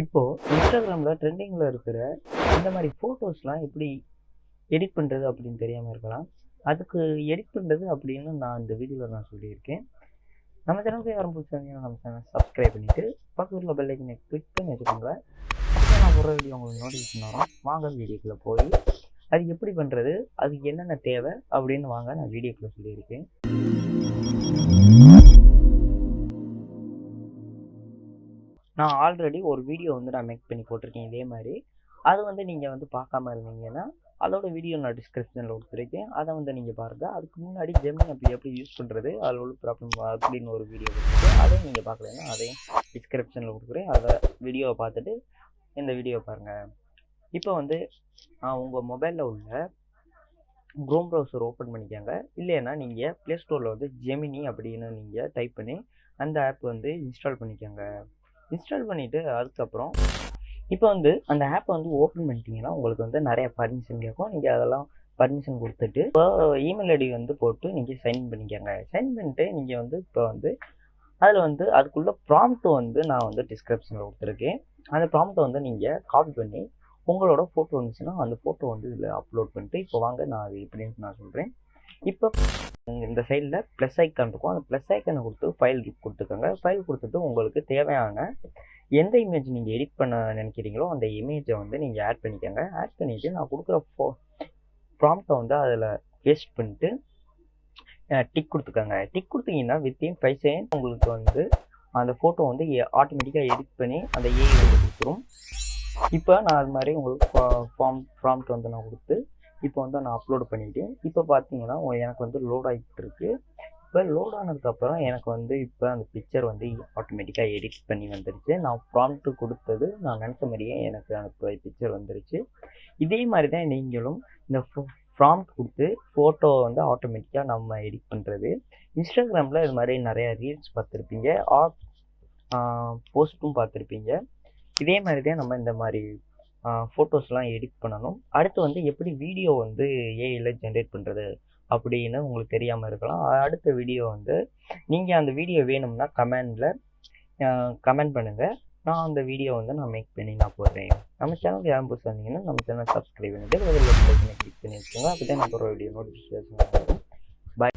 இப்போது இன்ஸ்டாகிராமில் ட்ரெண்டிங்கில் இருக்கிற இந்த மாதிரி ஃபோட்டோஸ்லாம் எப்படி எடிட் பண்ணுறது அப்படின்னு தெரியாமல் இருக்கலாம். அதுக்கு எடிட் பண்ணுறது அப்படின்னு நான் இந்த வீடியோவில் நான் சொல்லியிருக்கேன். நம்ம சேனலுக்கு யாரும் பிடிச்சிருந்தீங்கன்னா நம்ம சேனல் சப்ஸ்கிரைப் பண்ணிவிட்டு பக்கத்தில் பெல் ஐக்கனை கிளிக் பண்ணி வச்சுக்கோங்க. அப்போ நான் போடுற வீடியோ உங்களுக்கு நோட்டிஃபிகேஷன் வரும். வாங்க வீடியோக்குள்ளே போய் அது எப்படி பண்ணுறது, அதுக்கு என்னென்ன தேவை அப்படின்னு வாங்க நான் வீடியோக்குள்ளே சொல்லியிருக்கேன். நான் ஆல்ரெடி ஒரு வீடியோ நான் மேக் பண்ணி போட்டிருக்கேன் இதே மாதிரி. அது நீங்கள் பார்க்காம இருந்தீங்கன்னா அதோட வீடியோ நான் டிஸ்கிரிப்ஷனில் கொடுத்துருக்கேன். அதை நீங்கள் பாருங்கள். அதுக்கு முன்னாடி ஜெமினி எப்படி யூஸ் பண்ணுறது, அதில் உள்ள ப்ராப்ளம் அப்படின்னு ஒரு வீடியோ கொடுத்துருக்கு. அதையும் நீங்கள் பார்க்கலன்னா அதையும் டிஸ்கிரிப்ஷனில் கொடுக்குறேன். அதை வீடியோவை பார்த்துட்டு இந்த வீடியோ பாருங்கள். இப்போ உங்கள் மொபைலில் உள்ள க்ரோம் ப்ரௌசர் ஓப்பன் பண்ணிக்கோங்க. இல்லைன்னா நீங்கள் ப்ளே ஸ்டோரில் ஜெமினி அப்படின்னு நீங்கள் டைப் பண்ணி அந்த ஆப் இன்ஸ்டால் பண்ணிக்கோங்க. இன்ஸ்டால் பண்ணிவிட்டு அதுக்கப்புறம் இப்போ அந்த ஆப்பை ஓப்பன் பண்ணிட்டீங்கன்னா உங்களுக்கு நிறைய பர்மிஷன் கேட்கும். நீங்கள் அதெல்லாம் பர்மிஷன் கொடுத்துட்டு இப்போ இமெயில் ஐடி போட்டு நீங்கள் சைன் பண்ணிக்கோங்க. சைன் பண்ணிட்டு நீங்கள் இப்போ அதில் அதுக்குள்ள ப்ராம்ப்ட் நான் டிஸ்கிரிப்ஷனில் கொடுத்துருக்கேன். அந்த ப்ராம்ப்ட்டை நீங்கள் காப்பி பண்ணி உங்களோட ஃபோட்டோ இருந்துச்சுன்னா அந்த ஃபோட்டோ இதில் அப்லோட் பண்ணிட்டு இப்போ வாங்க நான் அது எப்படின்னு நான் சொல்கிறேன். இப்போ இந்த சைடில் ப்ளஸ் ஐக்கான் இருக்கும். அந்த ப்ளஸ் ஐக்கானை கொடுத்து ஃபைல் கொடுத்துக்கோங்க. ஃபைல் கொடுத்துட்டு உங்களுக்கு தேவையான எந்த இமேஜ் நீங்கள் எடிட் பண்ண நினைக்கிறீங்களோ அந்த இமேஜை நீங்கள் ஆட் பண்ணிக்கோங்க. ஆட் பண்ணிவிட்டு நான் கொடுக்குற ப்ராம்ப்டை அதில் பேஸ்ட் பண்ணிட்டு டிக் கொடுத்துக்கோங்க. டிக் கொடுத்தீங்கன்னா வித்தின் 5 செகண்ட் உங்களுக்கு அந்த ஃபோட்டோ ஆட்டோமேட்டிக்காக எடிட் பண்ணி அந்த ஏஐ கொடுத்துரும். இப்போ நான் அது மாதிரி உங்களுக்கு ப்ராம்ப்ட் நான் கொடுத்து இப்போ நான் அப்லோட் பண்ணிவிட்டேன். இப்போ பார்த்தீங்கன்னா எனக்கு லோட் ஆகிட்டு இருக்குது. இப்போ லோட் ஆனதுக்கப்புறம் எனக்கு இப்போ அந்த பிக்சர் ஆட்டோமேட்டிக்காக எடிட் பண்ணி வந்துருச்சு. நான் ப்ராம்ப்ட் கொடுத்தது நான் நினச்ச மாதிரியே எனக்கு அந்த பிக்சர் வந்துருச்சு. இதே மாதிரி தான் நீங்களும் இந்த ப்ராம்ப்ட் கொடுத்து ஃபோட்டோ ஆட்டோமேட்டிக்காக நம்ம எடிட் பண்ணுறது. இன்ஸ்டாகிராமில் இது மாதிரி நிறையா ரீல்ஸ் பார்த்துருப்பீங்க, போஸ்ட்டும் பார்த்துருப்பீங்க. இதே மாதிரி தான் நம்ம இந்த மாதிரி ஃபோட்டோஸ்லாம் எடிட் பண்ணணும். அடுத்து எப்படி வீடியோ ஏஐயில் ஜென்ரேட் பண்ணுறது அப்படின்னு உங்களுக்கு தெரியாமல் இருக்கலாம். அடுத்த வீடியோ நீங்கள் அந்த வீடியோ வேணும்னா கமெண்ட் பண்ணுங்கள். நான் அந்த வீடியோ நான் மேக் பண்ணி நான் போடுறேன். நம்ம சேனலுக்கு யாரும் புதுசாக இருந்தீங்கன்னா நம்ம சேனல் சப்ஸ்கிரைப் பண்ணிவிட்டு கிளிக் பண்ணி வச்சுக்கோங்க. அப்போ தான் நான் போடுற வீடியோ நோட்டிஃபிகேஷன் வரும். பாய்.